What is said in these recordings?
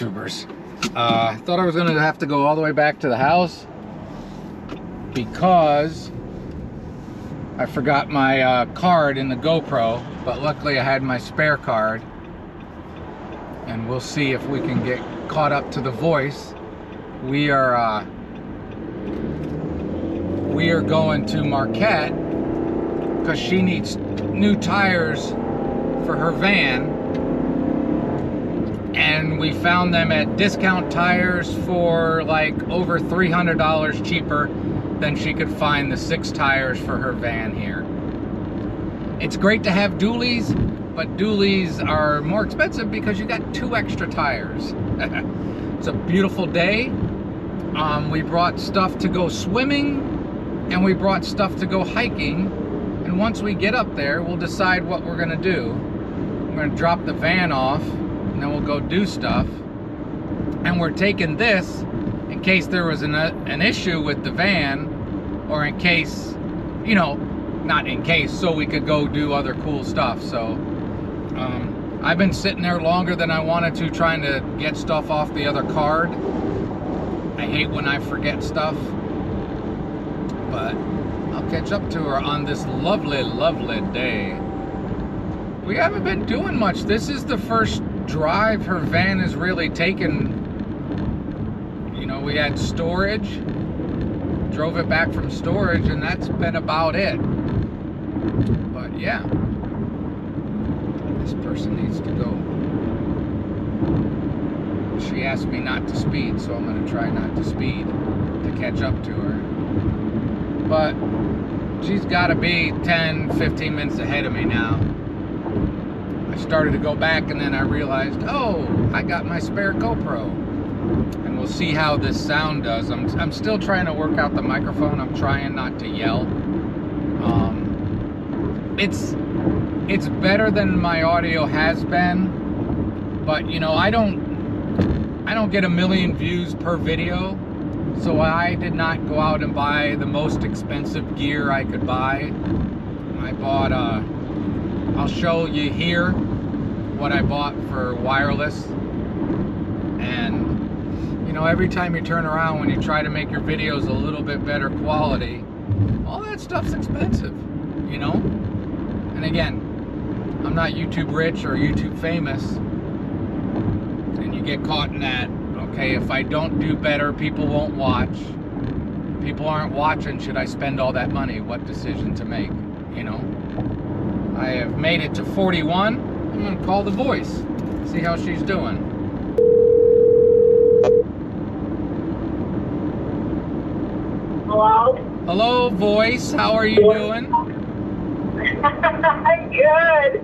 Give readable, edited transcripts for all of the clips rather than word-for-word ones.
YouTubers. I thought I was gonna have to go all the way back to the house because I forgot my card in the GoPro, but luckily I had my spare card, and we'll see if we can get caught up to the voice. We are going to Marquette because she needs new tires for her van, and we found them at Discount Tires for like over $300 cheaper than she could find the 6 tires for her van here. It's great to have dualies, but dualies are more expensive because you got 2 extra tires. It's a beautiful day. We brought stuff to go swimming, and we brought stuff to go hiking, and once we get up there, we'll decide what we're gonna do. We're gonna drop the van off, and then we'll go do stuff. And we're taking this in case there was an issue with the van, or in case, you know, not in case, so we could go do other cool stuff. So I've been sitting there longer than I wanted to, trying to get stuff off the other card. I hate when I forget stuff, but I'll catch up to her on this lovely, lovely day. We haven't been doing much. This is the first drive her van has really taken. You know, we had storage, drove it back from storage, and that's been about it. But yeah, this person needs to go. She asked me not to speed, so I'm going to try not to speed to catch up to her. But she's got to be 10, 15 minutes ahead of me now. I started to go back, and then I realized, oh, I got my spare GoPro. And we'll see how this sound does. I'm still trying to work out the microphone. I'm trying not to yell. It's better than my audio has been, but you know, I don't get 1 million views per video, so I did not go out and buy the most expensive gear I could buy. I bought I'll show you here what I bought for wireless. And you know, every time you turn around, when you try to make your videos a little bit better quality, all that stuff's expensive, you know? And again, I'm not YouTube rich or YouTube famous, and you get caught in that, okay, if I don't do better, people won't watch. People aren't watching, should I spend all that money? What decision to make, you know? I have made it to 41. I'm gonna call the voice, see how she's doing. Hello? Hello, voice, how are you doing? Good.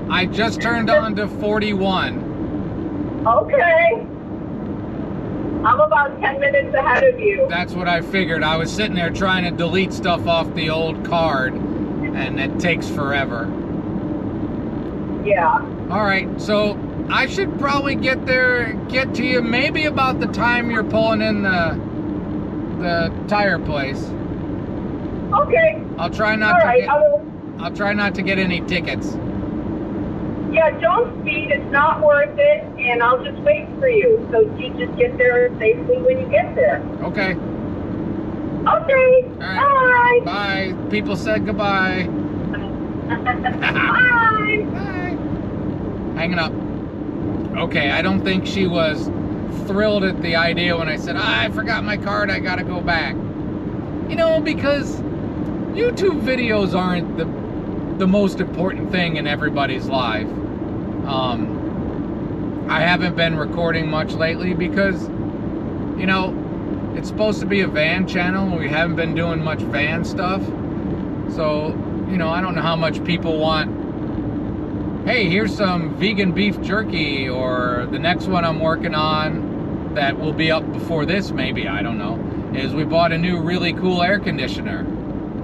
I just turned on to 41. Okay. I'm about 10 minutes ahead of you. That's what I figured. I was sitting there trying to delete stuff off the old card, and it takes forever. Yeah. All right, so I should probably get to you maybe about the time you're pulling in the tire place. Okay. I'll try not I'll try not to get any tickets. Yeah, don't speed. It's not worth it, and I'll just wait for you. So you just get there safely when you get there. Okay. Okay. All right. Bye. People said goodbye. Bye. Bye. Hanging up. Okay, I don't think she was thrilled at the idea when I said, I forgot my card, I gotta go back. You know, because YouTube videos aren't the most important thing in everybody's life. I haven't been recording much lately because, you know, it's supposed to be a van channel, and we haven't been doing much van stuff. So, you know, I don't know how much people want, hey, here's some vegan beef jerky, or the next one I'm working on that will be up before this, maybe, I don't know, is we bought a new really cool air conditioner.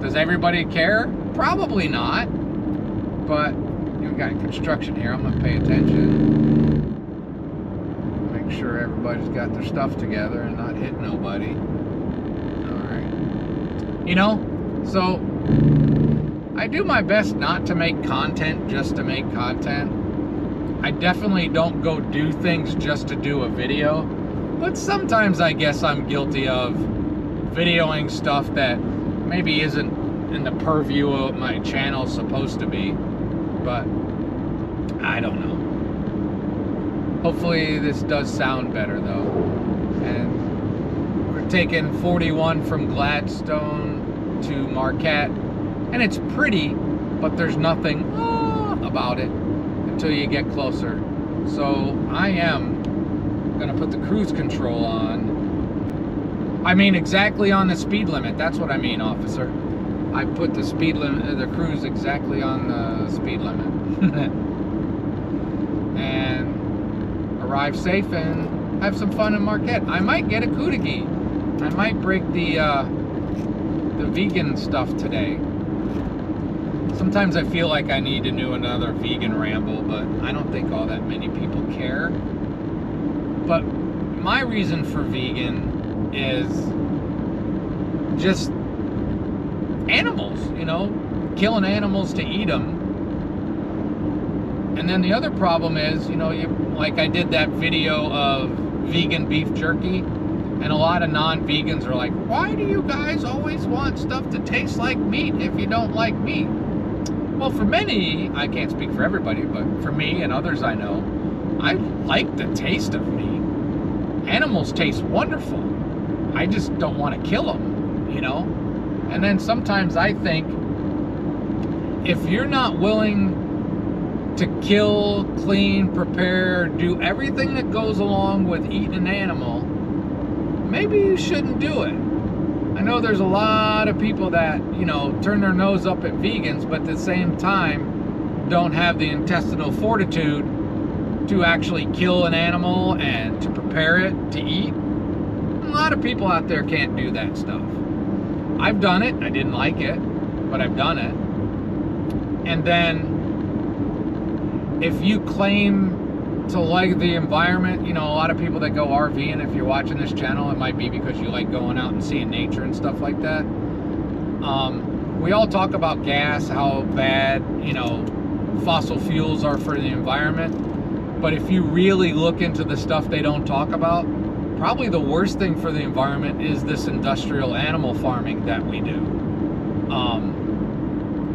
Does everybody care? Probably not. But we got construction here. I'm gonna pay attention. Make sure everybody's got their stuff together and not hit nobody. Alright. You know, so I do my best not to make content just to make content. I definitely don't go do things just to do a video, but sometimes I guess I'm guilty of videoing stuff that maybe isn't in the purview of my channel supposed to be, but I don't know. Hopefully this does sound better though. And we're taking 41 from Gladstone to Marquette, and it's pretty, but there's nothing about it until you get closer. So I am gonna put the cruise control on. I mean exactly on the speed limit. That's what I mean, officer. I put the speed limit, the cruise exactly on the speed limit. And arrive safe and have some fun in Marquette. I might get a CUDIGHI. I might break the vegan stuff today. Sometimes I feel like I need to do another vegan ramble, but I don't think all that many people care. But my reason for vegan is just animals, you know, killing animals to eat them. And then the other problem is, you know, like I did that video of vegan beef jerky, and a lot of non-vegans are like, why do you guys always want stuff to taste like meat if you don't like meat? Well, for many, I can't speak for everybody, but for me and others I know, I like the taste of meat. Animals taste wonderful. I just don't want to kill them, you know? And then sometimes I think, if you're not willing to kill, clean, prepare, do everything that goes along with eating an animal, maybe you shouldn't do it. I know there's a lot of people that, you know, turn their nose up at vegans, but at the same time don't have the intestinal fortitude to actually kill an animal and to prepare it to eat. A lot of people out there can't do that stuff. I've done it. I didn't like it, but I've done it. And then if you claim to like the environment, you know, a lot of people that go RVing, if you're watching this channel, it might be because you like going out and seeing nature and stuff like that. We all talk about gas, how bad, you know, fossil fuels are for the environment. But if you really look into the stuff they don't talk about, probably the worst thing for the environment is this industrial animal farming that we do.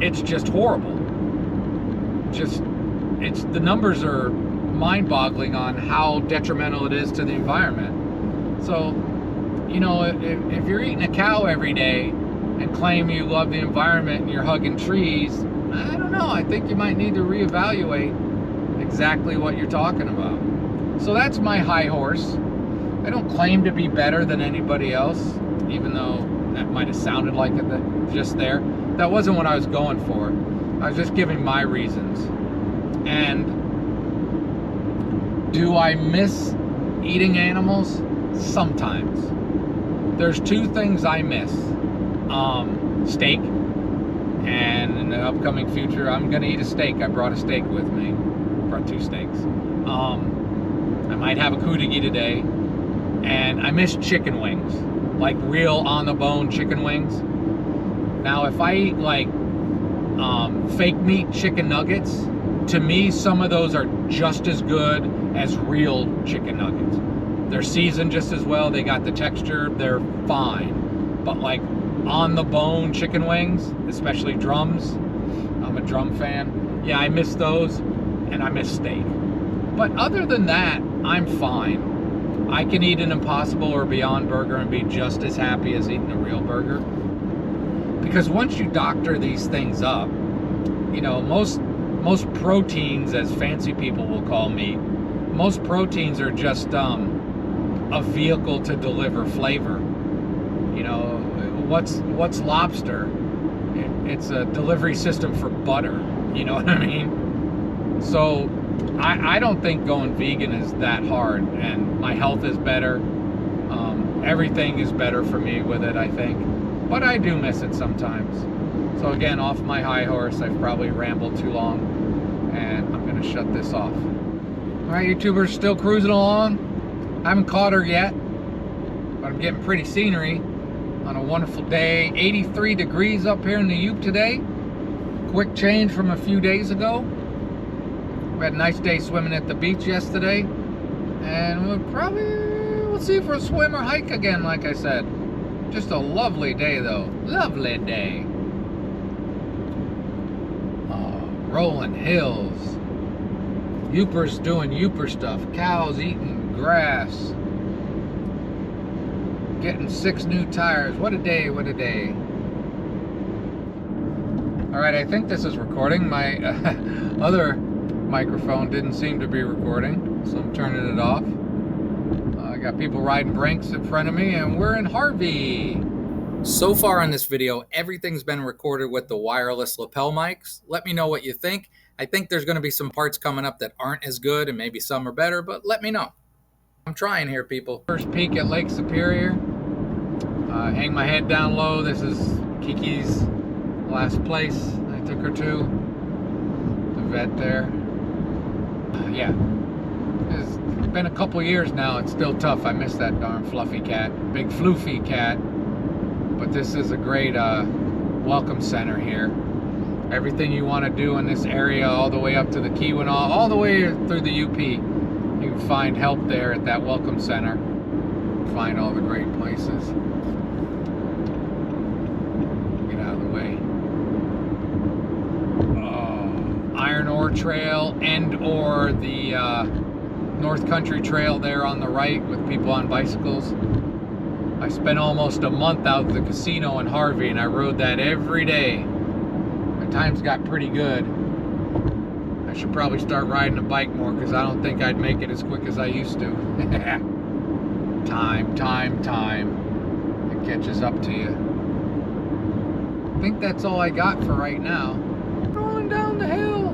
It's just horrible. The numbers are mind-boggling on how detrimental it is to the environment. So, you know, if you're eating a cow every day and claim you love the environment and you're hugging trees, I don't know, I think you might need to reevaluate exactly what you're talking about. So that's my high horse. I don't claim to be better than anybody else, even though that might have sounded like it just there. That wasn't what I was going for. I was just giving my reasons. And do I miss eating animals? Sometimes. There's two things I miss. Steak. And in the upcoming future, I'm gonna eat a steak. I brought a steak with me. Brought 2 steaks. I might have a CUDIGHI today. And I miss chicken wings. Like real on-the-bone chicken wings. Now, if I eat like fake meat chicken nuggets, to me, some of those are just as good as real chicken nuggets. They're seasoned just as well. They got the texture. They're fine. But like on-the-bone chicken wings, especially drums, I'm a drum fan. Yeah, I miss those, and I miss steak. But other than that, I'm fine. I can eat an Impossible or Beyond Burger and be just as happy as eating a real burger. Because once you doctor these things up, you know, most proteins, as fancy people will call meat, most proteins are just a vehicle to deliver flavor. You know, what's lobster? It's a delivery system for butter. You know what I mean? So I don't think going vegan is that hard, and my health is better. Everything is better for me with it, I think. But I do miss it sometimes. So again, off my high horse, I've probably rambled too long, and I'm gonna shut this off. All right, YouTubers, still cruising along. I haven't caught her yet, but I'm getting pretty scenery on a wonderful day. 83 degrees up here in the Ute today. Quick change from a few days ago. We had a nice day swimming at the beach yesterday, and we'll see if we'll swim or hike again, like I said. Just a lovely day, though. Lovely day. Rolling hills. Youpers doing Youper stuff. Cows eating grass. Getting 6 new tires. What a day, what a day. Alright, I think this is recording. My other microphone didn't seem to be recording, so I'm turning it off. I got people riding brinks in front of me, and we're in Harvey. So far in this video, everything's been recorded with the wireless lapel mics. Let me know what you think. I think there's going to be some parts coming up that aren't as good, and maybe some are better, but let me know. I'm trying here, people. First peek at Lake Superior. Hang my head down low. This is Kiki's last place I took her to. The vet there. Yeah. It's been a couple years now. It's still tough. I miss that darn fluffy cat. Big floofy cat. But this is a great welcome center here. Everything you want to do in this area, all the way up to the Keweenaw, all the way through the UP, you can find help there at that welcome center. Find all the great places. Get out of the way. Iron Ore Trail and or the North Country Trail there on the right with people on bicycles. I spent almost a month out at the casino in Harvey, and I rode that every day. My times got pretty good. I should probably start riding a bike more, because I don't think I'd make it as quick as I used to. Time. It catches up to you. I think that's all I got for right now. Rolling down the hill.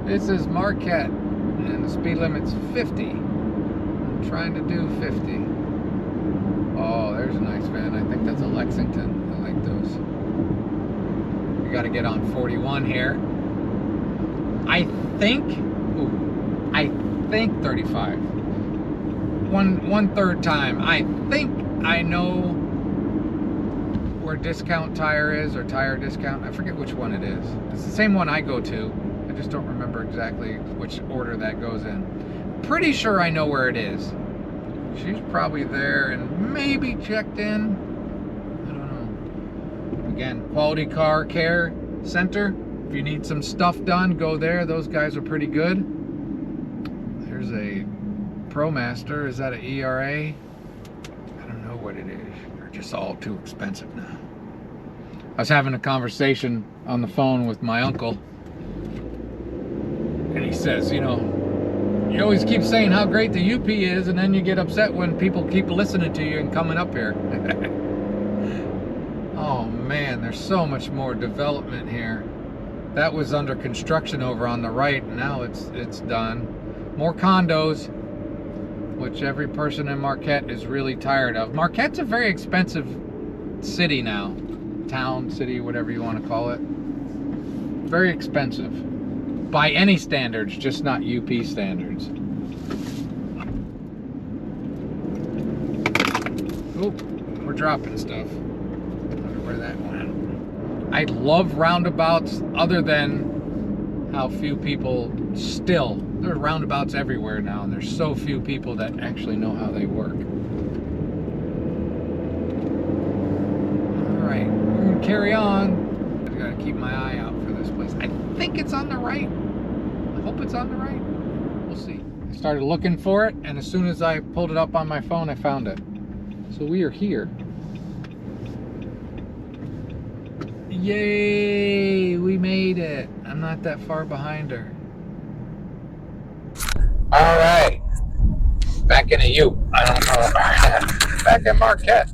This is Marquette, and the speed limit's 50. I'm trying to do 50. Oh, there's a nice van. I think that's a Lexington. I like those. We got to get on 41 here. I think 35. One third time. I think I know where Discount Tire is, or Tire Discount. I forget which one it is. It's the same one I go to. I just don't remember exactly which order that goes in. Pretty sure I know where it is. She's probably there and maybe checked in. I don't know. Again, Quality Car Care Center. If you need some stuff done, go there. Those guys are pretty good. There's a ProMaster. Is that an ERA? I don't know what it is. They're just all too expensive now. I was having a conversation on the phone with my uncle, and he says, you know, you always keep saying how great the UP is, and then you get upset when people keep listening to you and coming up here. Oh man, there's so much more development here. That was under construction over on the right, and now it's done. More condos, which every person in Marquette is really tired of. Marquette's a very expensive city now. Town, city, whatever you want to call it. Very expensive. By any standards, just not UP standards. Oh, we're dropping stuff. I wonder where that went. I love roundabouts, other than how few people still. There are roundabouts everywhere now, and there's so few people that actually know how they work. All right, we're gonna carry on. I gotta keep my eye out for this place. I think it's on the right. I hope it's on the right. We'll see. I started looking for it, and as soon as I pulled it up on my phone, I found it. So we are here. Yay! We made it. I'm not that far behind her. All right. Back in a U. I don't know. Back in Marquette.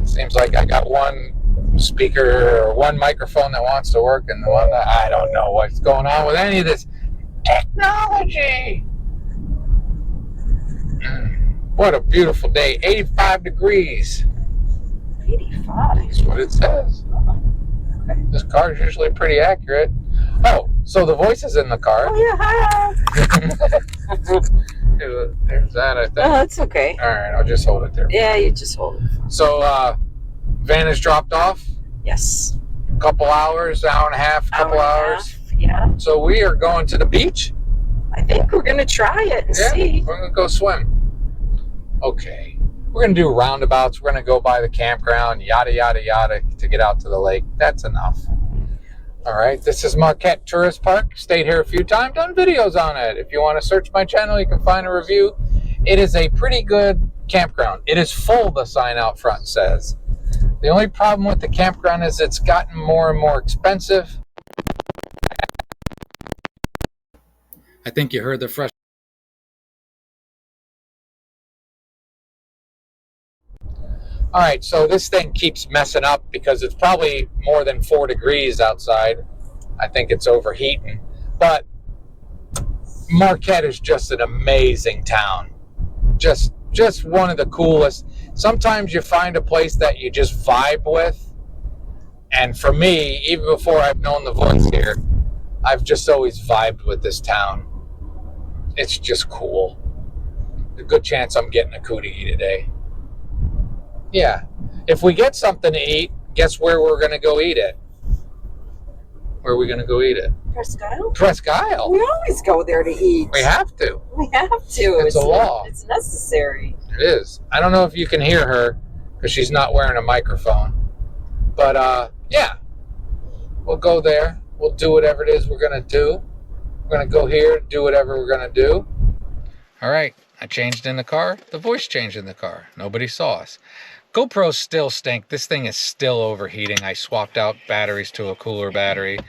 Seems like I got one speaker or one microphone that wants to work, and the one that I don't know what's going on with any of this technology. What a beautiful day. 85 degrees. 85? That's what it says. Okay. This car is usually pretty accurate. Oh, so the voice is in the car. Oh, yeah, hi. There's that, I think. Oh, it's okay. All right, I'll just hold it there. Yeah, you just hold it. So, van is dropped off. Yes. Couple hours, hour and a half, couple hours. Yeah. So we are going to the beach. I think we're gonna try it and see. We're gonna go swim. Okay. We're gonna do roundabouts. We're gonna go by the campground, yada yada yada, to get out to the lake. That's enough. All right. This is Marquette Tourist Park. Stayed here a few times, done videos on it. If you want to search my channel, you can find a review. It is a pretty good campground. It is full, the sign out front says. The only problem with the campground is it's gotten more and more expensive. I think you heard the fresh. All right, so this thing keeps messing up because it's probably more than 4 degrees outside. I think it's overheating. But Marquette is just an amazing town. Just one of the coolest. Sometimes you find a place that you just vibe with. And for me, even before I've known the voice here, I've just always vibed with this town. It's just cool. There's a good chance I'm getting a CUDIGHI today. Yeah. If we get something to eat, guess where we're going to go eat it? Where are we going to go eat it? Presque Isle? Presque Isle. We always go there to eat. We have to. We have to. It's a law. It's necessary. It is. I don't know if you can hear her because she's not wearing a microphone. But, yeah. We'll go there. We'll do whatever it is we're going to do. We're going to go here, do whatever we're going to do. All right. I changed in the car. The voice changed in the car. Nobody saw us. GoPros still stink. This thing is still overheating. I swapped out batteries to a cooler battery.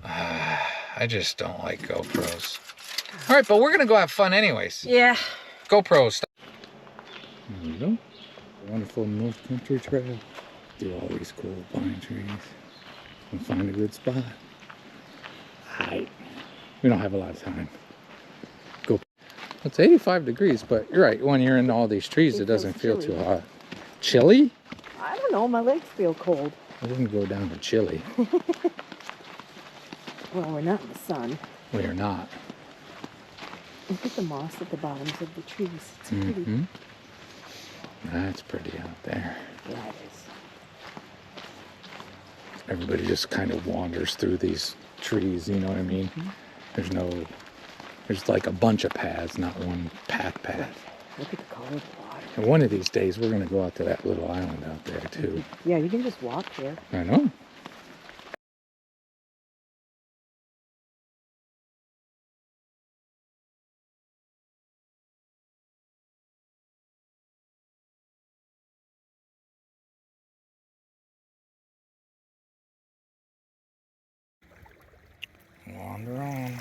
I just don't like GoPros. All right, but we're going to go have fun anyways. Yeah. GoPros. There we go. Wonderful North Country Trail. Through all these cool pine trees. And find a good spot. Alright. We don't have a lot of time. Go. It's 85 degrees, but you're right. When you're in all these trees, it doesn't feel too hot. Chilly? I don't know. My legs feel cold. I didn't go down to chilly. Well, we're not in the sun. We are not. Look at the moss at the bottoms of the trees. It's pretty. That's pretty out there. Yeah, it is. Everybody just kind of wanders through these trees, you know what I mean? There's like a bunch of paths, not one path. Look at the color of the water. And one of these days, we're going to go out to that little island out there, too. Yeah, you can just walk there. I know. Wander on.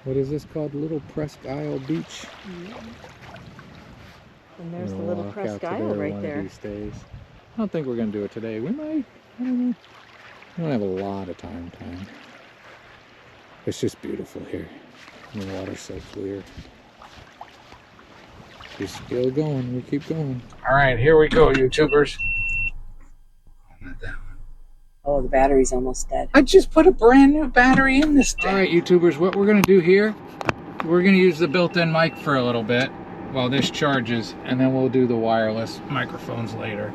What is this called? Little Presque Isle Beach? And there's the little Presque Isle right there. These days. I don't think we're going to do it today. We might. I don't know. We don't have a lot of time. It's just beautiful here. And the water's so clear. We're still going. We keep going. All right, here we go, YouTubers. Not that one. Oh, the battery's almost dead. I just put a brand new battery in this thing. All right, YouTubers, what we're going to do here, we're going to use the built-in mic for a little bit while this charges, and then we'll do the wireless microphones later.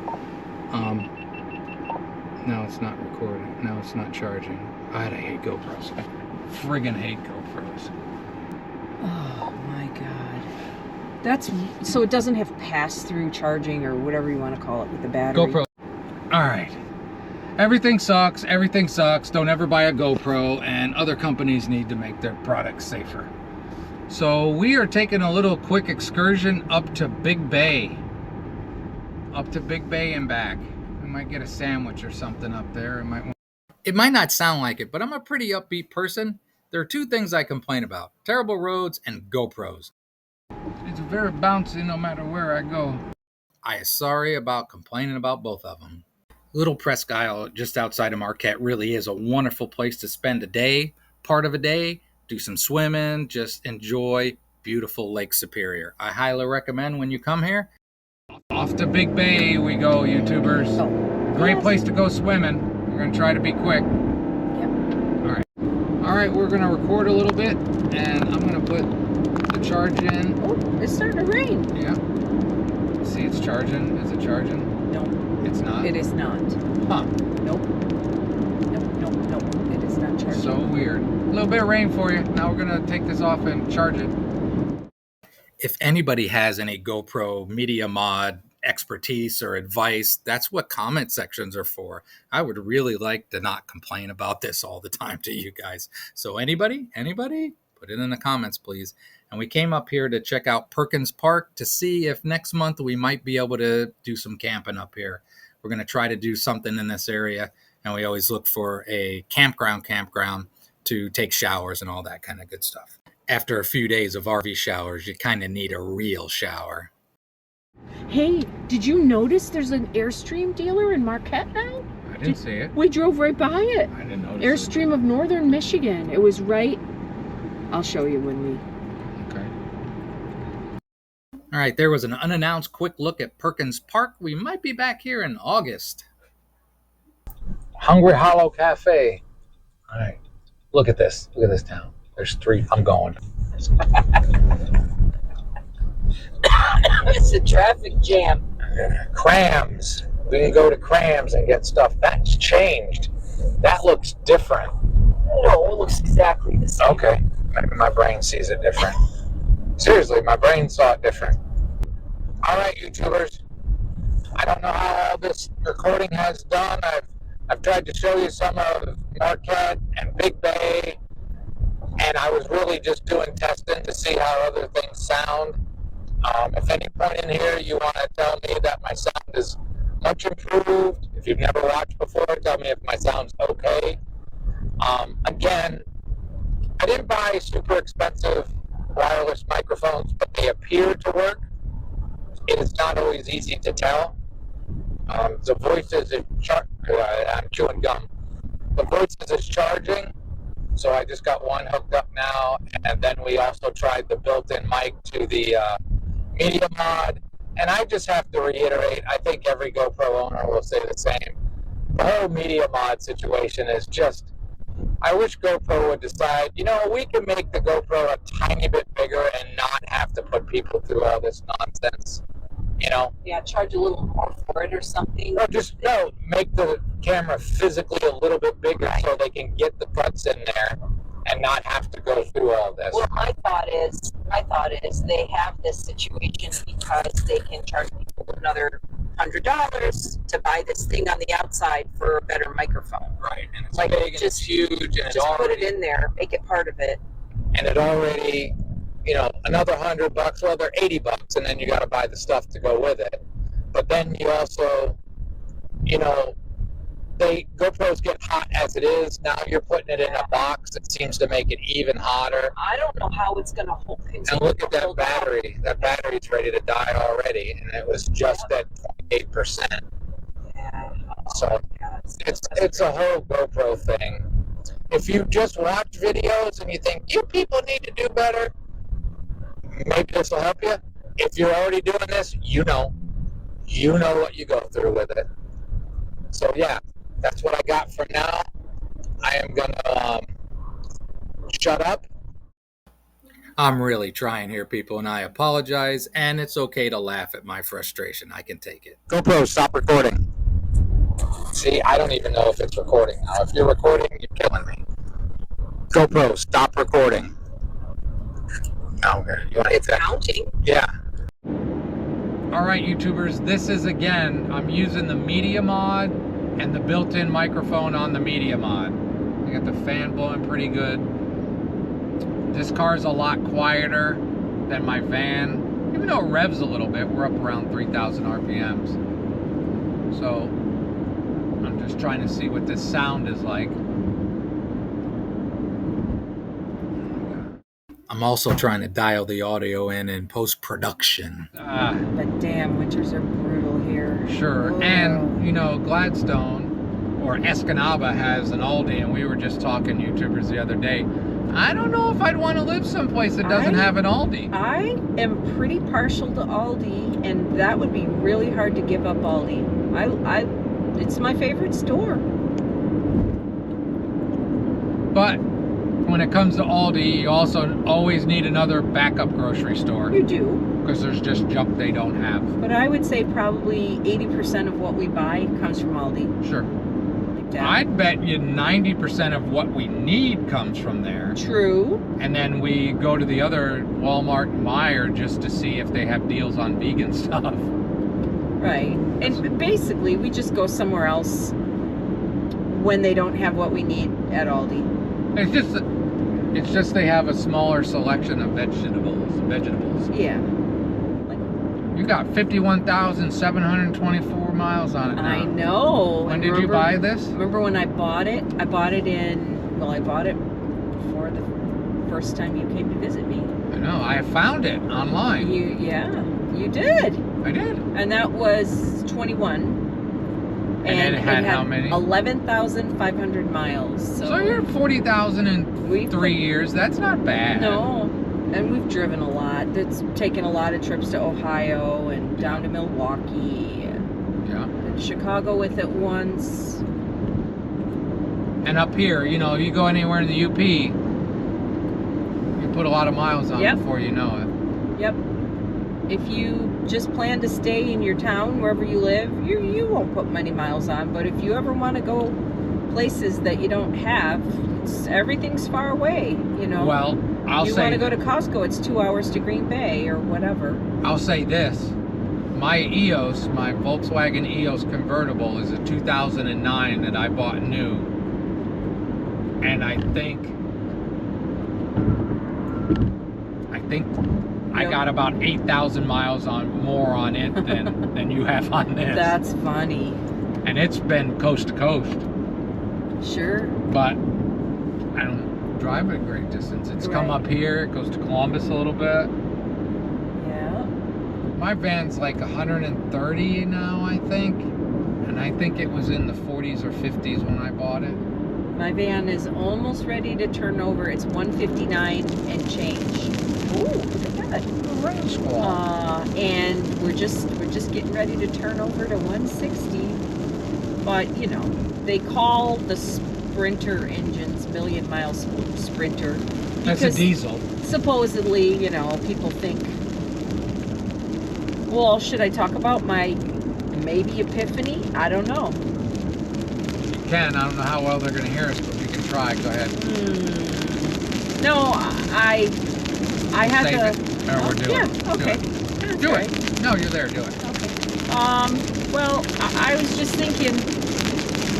No, it's not recording. No, it's not charging. I hate GoPros. I friggin' hate GoPros. Oh my god. That's so it doesn't have pass-through charging or whatever you want to call it with the battery. GoPro. All right. Everything sucks. Everything sucks. Don't ever buy a GoPro, and other companies need to make their products safer. So we are taking a little quick excursion up to Big Bay. Up to Big Bay and back. We might get a sandwich or something up there. It might not sound like it, but I'm a pretty upbeat person. There are two things I complain about: terrible roads and GoPros. It's very bouncy no matter where I go. I am sorry about complaining about both of them. Little Presque Isle, just outside of Marquette, really is a wonderful place to spend a day, part of a day, do some swimming, just enjoy beautiful Lake Superior. I highly recommend when you come here. Off to Big Bay we go, YouTubers. Oh, great place to go swimming. We're going to try to be quick. Yep. All right, we're going to record a little bit, and I'm going to put the charge in. Oh, it's starting to rain. Yeah. See, it's charging. Is it charging? No. It's not? It is not. Huh. Nope. Nope. It is not charging. So weird. A little bit of rain for you. Now we're going to take this off and charge it. If anybody has any GoPro media mod expertise or advice, that's what comment sections are for. I would really like to not complain about this all the time to you guys. So anybody, put it in the comments, please. And we came up here to check out Perkins Park to see if next month we might be able to do some camping up here. We're going to try to do something in this area, and we always look for a campground to take showers and all that kind of good stuff. After a few days of RV showers, you kind of need a real shower. Hey, did you notice there's an Airstream dealer in Marquette now? I didn't see it. We drove right by it. I didn't notice Airstream of Northern Michigan. It was right. I'll show you when we... Okay. All right, there was an unannounced quick look at Perkins Park. We might be back here in August. Hungry Hollow Cafe. All right, look at this. Look at this town. There's 3. I'm going. It's a traffic jam. Crams. We can go to Crams and get stuff. That's changed. That looks different. No, it looks exactly the same. Okay. Maybe my brain sees it different. Seriously, my brain saw it different. All right, YouTubers. I don't know how all this recording has done. I've tried to show you some of Marquette and Big Bay, and I was really just doing testing to see how other things sound. If any point in here you want to tell me that my sound is much improved, if you've never watched before, tell me if my sound's okay. Again, I didn't buy super expensive wireless microphones, but they appear to work. It is not always easy to tell. The voices is I'm chewing gum. The voices is charging, so I just got one hooked up now, and then we also tried the built-in mic to the media mod. And I just have to reiterate, I think every GoPro owner will say the same. The whole media mod situation is just, I wish GoPro would decide, you know, we can make the GoPro a tiny bit bigger and not have to put people through all this nonsense, you know? Yeah, charge a little more for it or something. No, make the camera physically a little bit bigger so they can get the cuts in there and not have to go through all this. Well, my thought is they have this situation because they can charge people another $100 to buy this thing on the outside for a better microphone. Right, and it's Like, big and just- it's huge and Just put it in there, make it part of it. and it already, you know, another $100, well, they're $80, and then you got to buy the stuff to go with it. But then you also, you know, GoPros get hot as it is. Now you're putting it in a box. It seems to make it even hotter. I don't know how it's going to hold. And look at that battery. That battery's ready to die already, and it was just at 0.8%. Yeah. So it's a whole GoPro thing. If you just watch videos and you think you people need to do better, maybe this will help you. If you're already doing this, you know what you go through with it. So yeah, that's what I got for now. I am gonna shut up. I'm really trying here, people, and I apologize. And it's okay to laugh at my frustration. I can take it. GoPro, stop recording. See, I don't even know if it's recording now. If you're recording, you're killing me. GoPro, stop recording. Okay, you want to hit that? Counting. Yeah. All right, YouTubers, this is, again, I'm using the media mod and the built-in microphone on the media mod. I got the fan blowing pretty good. This car is a lot quieter than my van. Even though it revs a little bit, we're up around 3,000 RPMs. So I'm just trying to see what this sound is like. I'm also trying to dial the audio in post-production. But damn, winters are brutal here. Sure, Whoa. and you know, Gladstone or Escanaba has an Aldi, and we were just talking YouTubers the other day. I don't know if I'd want to live someplace that doesn't have an Aldi. I am pretty partial to Aldi, and that would be really hard to give up Aldi. It's my favorite store. But when it comes to Aldi, you also always need another backup grocery store. You do. Because there's just junk they don't have. But I would say probably 80% of what we buy comes from Aldi. Sure. Like that. I'd bet you 90% of what we need comes from there. True. And then we go to the other Walmart and Meijer just to see if they have deals on vegan stuff. Right. And basically, we just go somewhere else when they don't have what we need at Aldi. It's just they have a smaller selection of vegetables. Yeah. You got 51,724 miles on it now. I know. When did you buy this? Remember when I bought it? I bought it before the first time you came to visit me. I know. I found it online. You did. I did. And that was 21. And it had how many? 11,500 miles. So you're 40,000 in 3 years. That's not bad. No. And we've driven a lot. It's taken a lot of trips to Ohio and down to Milwaukee. Yeah. And Chicago with it once. And up here, you know, you go anywhere in the UP, you put a lot of miles on before you know it. Yep. If you just plan to stay in your town, wherever you live, you won't put many miles on. But if you ever want to go places that you don't have, everything's far away, you know. Well, I'll say... You want to go to Costco, it's 2 hours to Green Bay or whatever. I'll say this. My EOS, my Volkswagen EOS convertible is a 2009 that I bought new. And I think I got about 8,000 miles more on it than you have on this. That's funny. And it's been coast to coast. Sure. But I don't drive it a great distance. It's come up here, it goes to Columbus a little bit. Yeah. My van's like 130 now, I think. And I think it was in the 40s or 50s when I bought it. My van is almost ready to turn over. It's 159 and change. Ooh, look at that. Rain squall. And we're just getting ready to turn over to 160. But you know, they call the Sprinter engines million-mile Sprinter. That's a diesel. Supposedly, you know, people think. Well, should I talk about my maybe epiphany? I don't know. You can. I don't know how well they're going to hear us, but we can try. Go ahead. No, I had Save to. it. Or we're doing it. Yeah. Okay. Do it. No, you're there. Do it. Okay. Well, I was just thinking,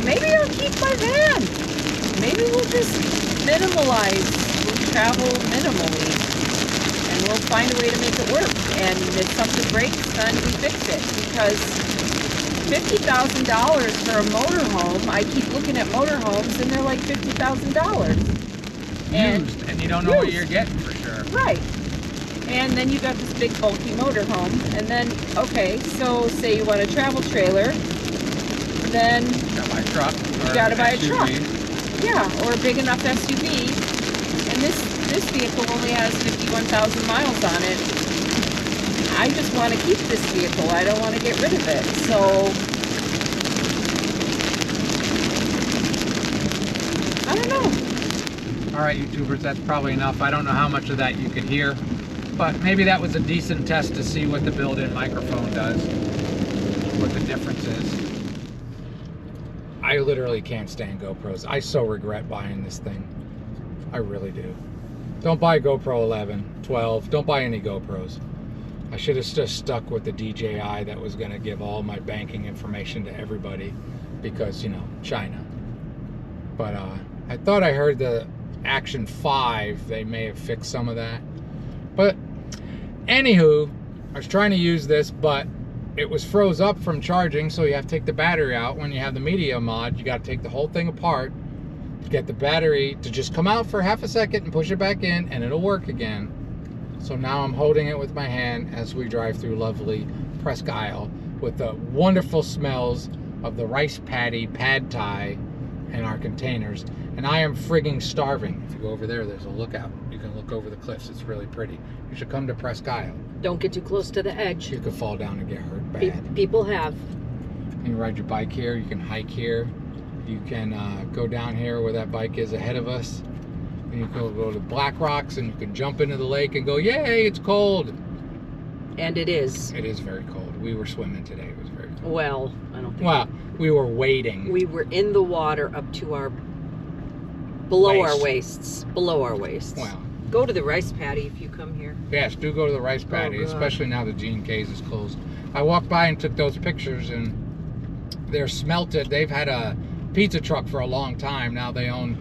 maybe I'll keep my van. Maybe we'll just minimalize. We'll travel minimally, and we'll find a way to make it work. And if something breaks, then we fix it. Because $50,000 for a motorhome, I keep looking at motorhomes, and they're like $50,000. Used, and you don't know what you're getting for sure. Right. And then you got this big bulky motorhome, and then, okay, so say you want a travel trailer, then You gotta buy a truck. you gotta buy a truck. Yeah, or a big enough SUV. And this vehicle only has 51,000 miles on it. I just want to keep this vehicle. I don't want to get rid of it. So I don't know. All right, YouTubers, that's probably enough. I don't know how much of that you could hear, but maybe that was a decent test to see what the built-in microphone does, what the difference is. I literally can't stand GoPros. I so regret buying this thing. I really do. Don't buy GoPro 11, 12. Don't buy any GoPros. I should have just stuck with the DJI that was going to give all my banking information to everybody because, you know, China. But I thought I heard the Action 5, they may have fixed some of that. But anywho, I was trying to use this, but it was froze up from charging, so you have to take the battery out. When you have the media mod, you got to take the whole thing apart to get the battery to just come out for half a second and push it back in, and it'll work again. So now I'm holding it with my hand as we drive through lovely Presque Isle with the wonderful smells of the rice patty pad thai in our containers. And I am frigging starving. If you go over there, there's a lookout. You can look over the cliffs. It's really pretty. You should come to Presque Isle. Don't get too close to the edge. You could fall down and get hurt bad. People have. You can ride your bike here. You can hike here. You can go down here where that bike is ahead of us. And you can go to Black Rocks and you can jump into the lake and go, yay, it's cold. And it is. It is very cold. We were swimming today. It was very cold. Well, I don't think. Well, we were wading. We were in the water up to our below Waist. our waists. Below our waists. Well, go to the rice paddy if you come here. yes, do go to the rice paddy, God. especially now that G&K's is closed. I walked by and took those pictures, and they're smelted. They've had a pizza truck for a long time. Now they own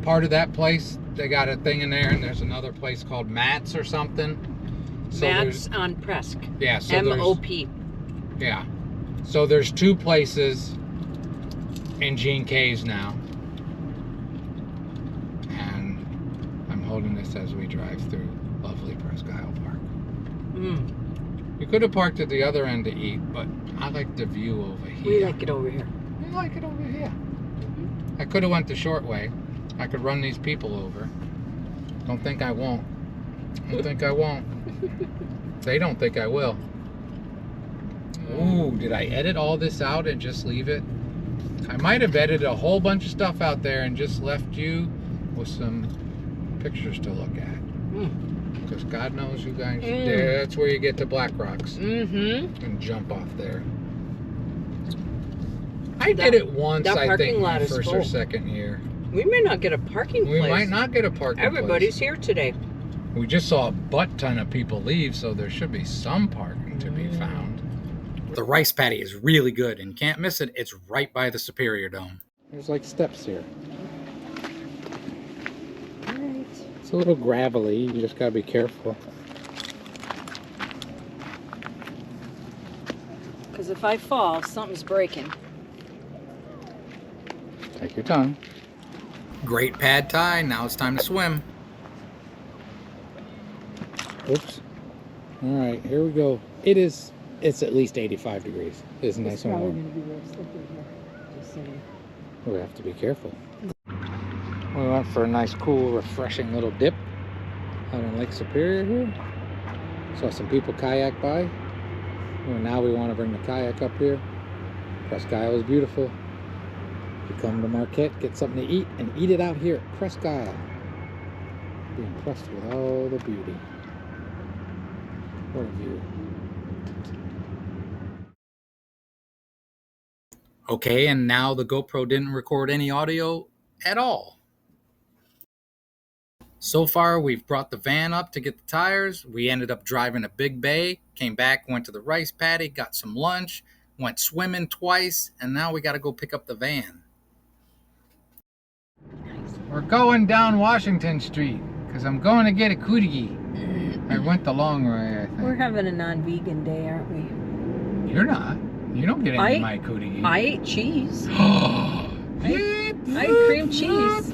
part of that place. They got a thing in there, and there's another place called Matt's or something. So Matt's on Presque. yeah, so M-O-P. yeah. So there's 2 places in G&K's now. And I'm holding this as we drive through lovely Presque Isle Park. Mm. You could have parked at the other end to eat, but I like the view over here. We like it over here. We like it over here. I could have went the short way. I could run these people over. Don't think I won't. Don't think I won't. They don't think I will. Ooh, did I edit all this out and just leave it? I might have edited a whole bunch of stuff out there and just left you with some pictures to look at. Because God knows you guys, that's where you get to Black Rocks. And jump off there. I did it once, I think, my first or second year. We may not get a parking place. We might not get a parking Everybody's place. here today. We just saw a butt ton of people leave, so there should be some parking to be found. The rice paddy is really good, and can't miss it. It's right by the Superior Dome. There's like steps here. Alright. It's a little gravelly. You just gotta be careful. Because if I fall, something's breaking. Take your time. Great pad thai. Now it's time to swim. Oops. All right, here we go. It's at least 85 degrees. It's nice and warm. Going to be real slippery here. Just saying. We have to be careful. We went for a nice, cool, refreshing little dip out on Lake Superior here. Saw some people kayak by. Well, now we want to bring the kayak up here. Presque Isle is beautiful. If you come to Marquette, get something to eat, and eat it out here at Presque Isle. Be impressed with all the beauty. What a view. Okay, and now the GoPro didn't record any audio at all. So far, we've brought the van up to get the tires. We ended up driving to Big Bay, came back, went to the rice paddy, got some lunch, went swimming twice, and now we got to go pick up the van. We're going down Washington Street because I'm going to get a CUDIGHI. I went the long way, I think. We're having a non-vegan day, aren't we? You're not. You don't get any of my CUDIGHI. I ate cheese. I ate cream cheese.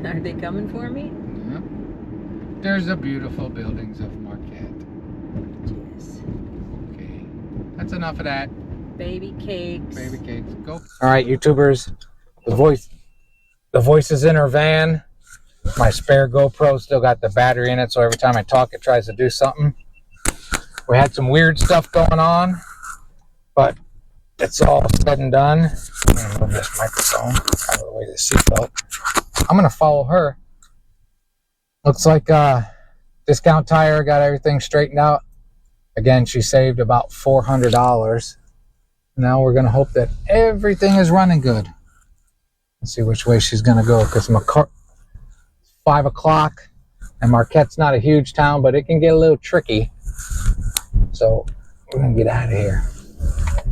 Are they coming for me? Yep. There's the beautiful buildings of Marquette. Yes. Okay. That's enough of that. Baby cakes. Baby cakes. Go. All right, YouTubers. The voice is in her van. My spare GoPro still got the battery in it, so every time I talk, it tries to do something. We had some weird stuff going on, but it's all said and done. I'm gonna move this microphone out of the way of the seatbelt. I'm gonna follow her. Looks like Discount Tire got everything straightened out. Again, she saved about $400. Now we're gonna hope that everything is running good. Let's see which way she's gonna go, because 5 o'clock, and Marquette's not a huge town, but it can get a little tricky. So we're gonna get out of here.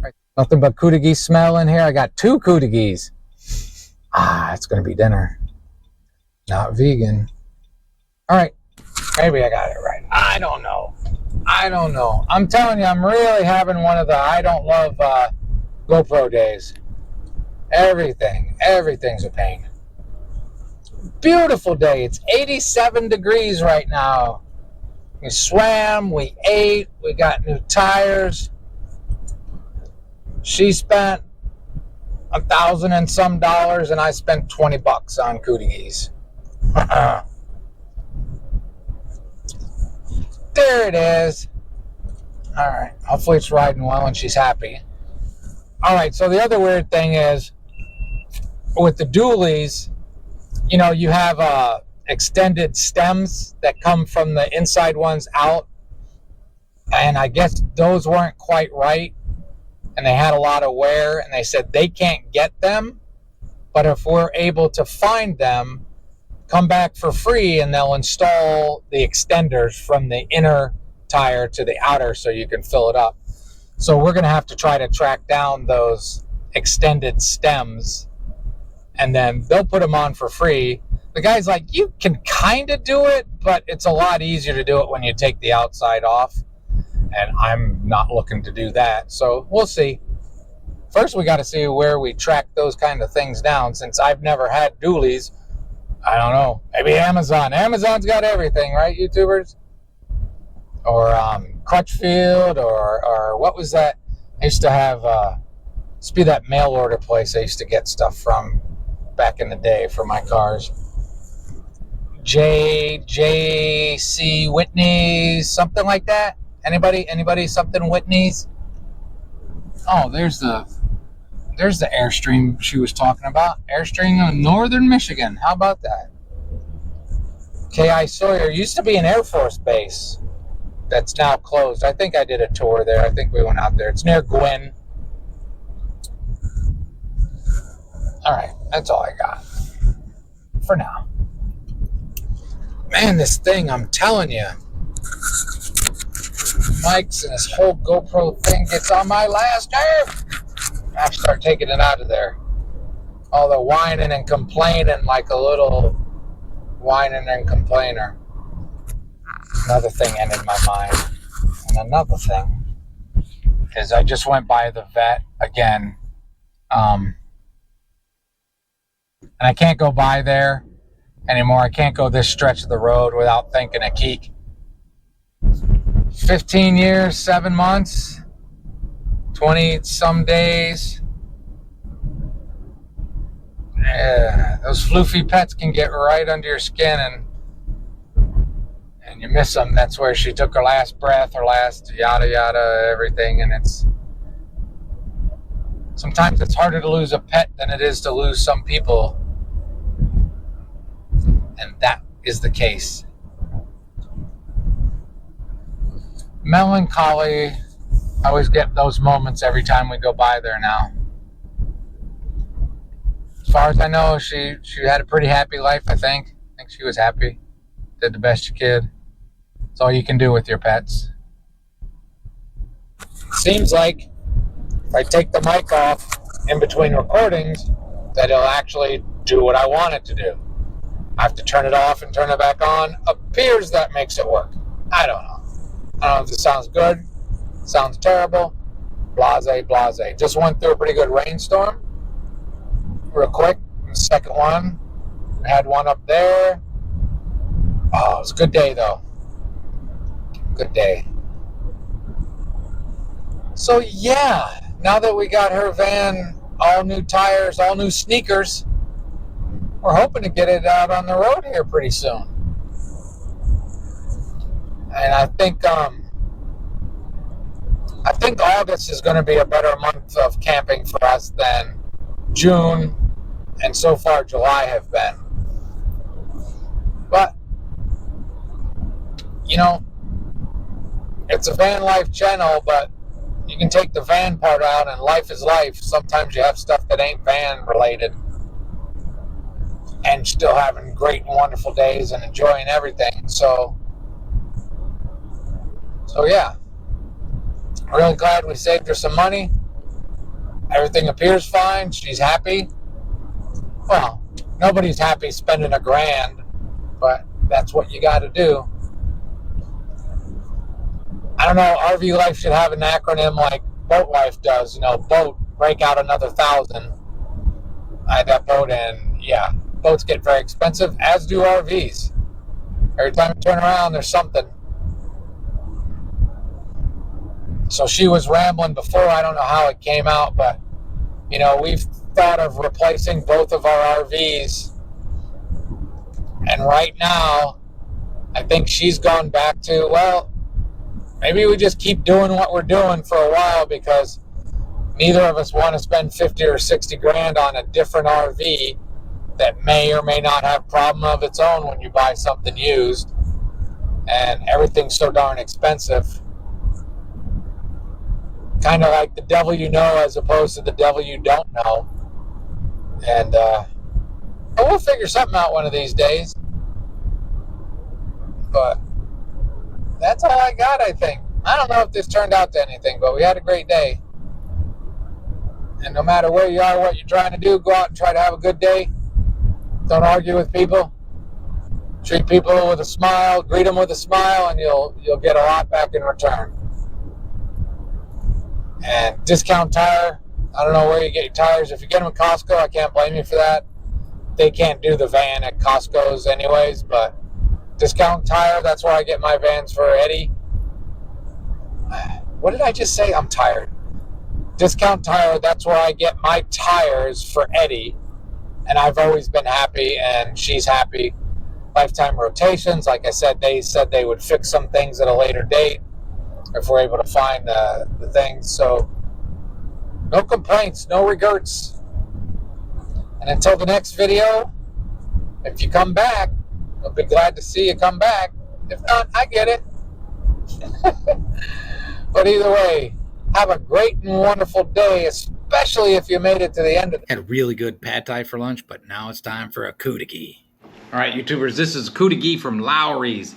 Right. Nothing but CUDIGHI smell in here. I got 2 CUDIGHIs. It's gonna be dinner. Not vegan. All right, maybe I got it right. I don't know. I'm telling you, I'm really having one of the I don't love GoPro days. Everything's a pain. Beautiful day. It's 87 degrees right now. We swam, we ate, we got new tires. She spent $1,000 and some, and I spent $20 on CUDIGHIs. There it is. All right. Hopefully it's riding well and she's happy. All right. So the other weird thing is with the dualies, you know, you have extended stems that come from the inside ones out, and I guess those weren't quite right, and they had a lot of wear, and they said they can't get them, but if we're able to find them, come back for free and they'll install the extenders from the inner tire to the outer so you can fill it up. So we're going to have to try to track down those extended stems, and then they'll put them on for free. The guy's like, you can kind of do it, but it's a lot easier to do it when you take the outside off, and I'm not looking to do that. So we'll see. First, we got to see where we track those kind of things down. Since I've never had dualies, I don't know. Maybe Amazon. Amazon's got everything, right, YouTubers? Or Crutchfield, or what was that? I used to have, used to be that mail order place I used to get stuff from back in the day for my cars. J.C. Whitney's, something like that. Anybody something Whitney's? Oh, there's the Airstream she was talking about. Airstream in northern Michigan. How about that? K.I. Sawyer used to be an Air Force base that's now closed. I think I did a tour there. I think we went out there. It's near Gwynn. All right, that's all I got for now. Man, this thing, I'm telling you, Mike's and his whole GoPro thing gets on my last nerve. I have to start taking it out of there. All the whining and complaining like a little whining and complainer. Another thing entered my mind. And another thing is I just went by the vet again. And I can't go by there anymore. I can't go this stretch of the road without thinking of Keek. 15 years, 7 months, 20 some days. Yeah, those floofy pets can get right under your skin, and you miss them. That's where she took her last breath, her last yada yada, everything. And sometimes it's harder to lose a pet than it is to lose some people, and that is the case. Melancholy. I always get those moments every time we go by there now. As far as I know, she had a pretty happy life, I think. I think she was happy. Did the best you could. That's all you can do with your pets. Seems like if I take the mic off in between recordings, that it'll actually do what I want it to do. I have to turn it off and turn it back on. Appears that makes it work. I don't know. I don't know if this sounds good, sounds terrible, blase. Just went through a pretty good rainstorm, real quick. The second one, we had one up there. Oh, it was a good day, though. Good day. So, yeah, now that we got her van, all new tires, all new sneakers, we're hoping to get it out on the road here pretty soon. And I think August is going to be a better month of camping for us than June and so far July have been. But, you know, it's a Vanlife channel, but you can take the van part out and life is life. Sometimes you have stuff that ain't van related and still having great and wonderful days and enjoying everything. So yeah, really glad we saved her some money. Everything appears fine. She's happy. Well, nobody's happy spending $1,000, but that's what you got to do. I don't know, RV Life should have an acronym like Boat Life does. You know, boat, break out another 1,000. I had that boat, and yeah, boats get very expensive, as do RVs. Every time you turn around, there's something. So she was rambling before. I don't know how it came out, but, you know, we've thought of replacing both of our RVs. And right now, I think she's gone back to, well, maybe we just keep doing what we're doing for a while, because neither of us want to spend 50 or 60 grand on a different RV that may or may not have problem of its own when you buy something used, and everything's so darn expensive. Kind of like the devil you know as opposed to the devil you don't know. And but we'll figure something out one of these days. But that's all I got, I think. I don't know if this turned out to anything, but we had a great day. And no matter where you are, what you're trying to do, go out and try to have a good day. Don't argue with people. Treat people with a smile, greet them with a smile, and you'll get a lot back in return. And Discount Tire, I don't know where you get your tires. If you get them at Costco, I can't blame you for that. They can't do the van at Costco's anyways, but Discount Tire, that's where I get my vans for Eddie. What did I just say? I'm tired. Discount Tire, that's where I get my tires for Eddie, and I've always been happy, and she's happy. Lifetime Rotations, like I said, they said they would fix some things at a later date if we're able to find the things. So no complaints, no regrets. And until the next video, if you come back, I'll be glad to see you come back. If not, I get it. But either way, have a great and wonderful day, especially if you made it to the end of it. Had a really good pad thai for lunch, but now it's time for a CUDIGHI. All right, YouTubers, this is CUDIGHI from Lowry's.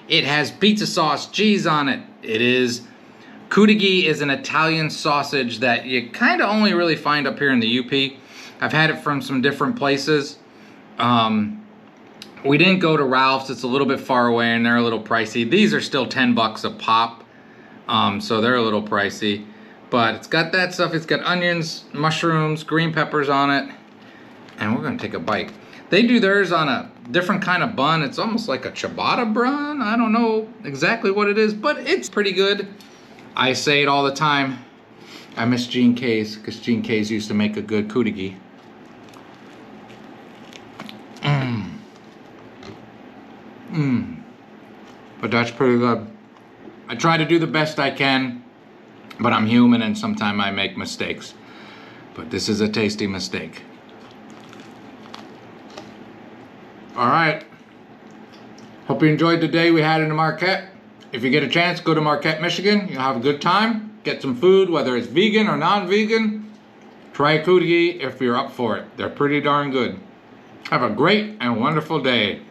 It has pizza sauce, cheese on it. CUDIGHI is an Italian sausage that you kind of only really find up here in the UP. I've had it from some different places. We didn't go to Ralph's. It's a little bit far away and they're a little pricey. These are still 10 bucks a pop. So they're a little pricey. But it's got that stuff. It's got onions, mushrooms, green peppers on it. And we're going to take a bite. They do theirs on a different kind of bun. It's almost like a ciabatta bun. I don't know exactly what it is, but it's pretty good. I say it all the time. I miss Gene K's because Gene K's used to make a good CUDIGHI. But that's pretty good. I try to do the best I can, but I'm human and sometimes I make mistakes. But this is a tasty mistake. All right. Hope you enjoyed the day we had in Marquette. If you get a chance, go to Marquette, Michigan. You'll have a good time. Get some food, whether it's vegan or non-vegan. Try CUDIGHI if you're up for it. They're pretty darn good. Have a great and wonderful day.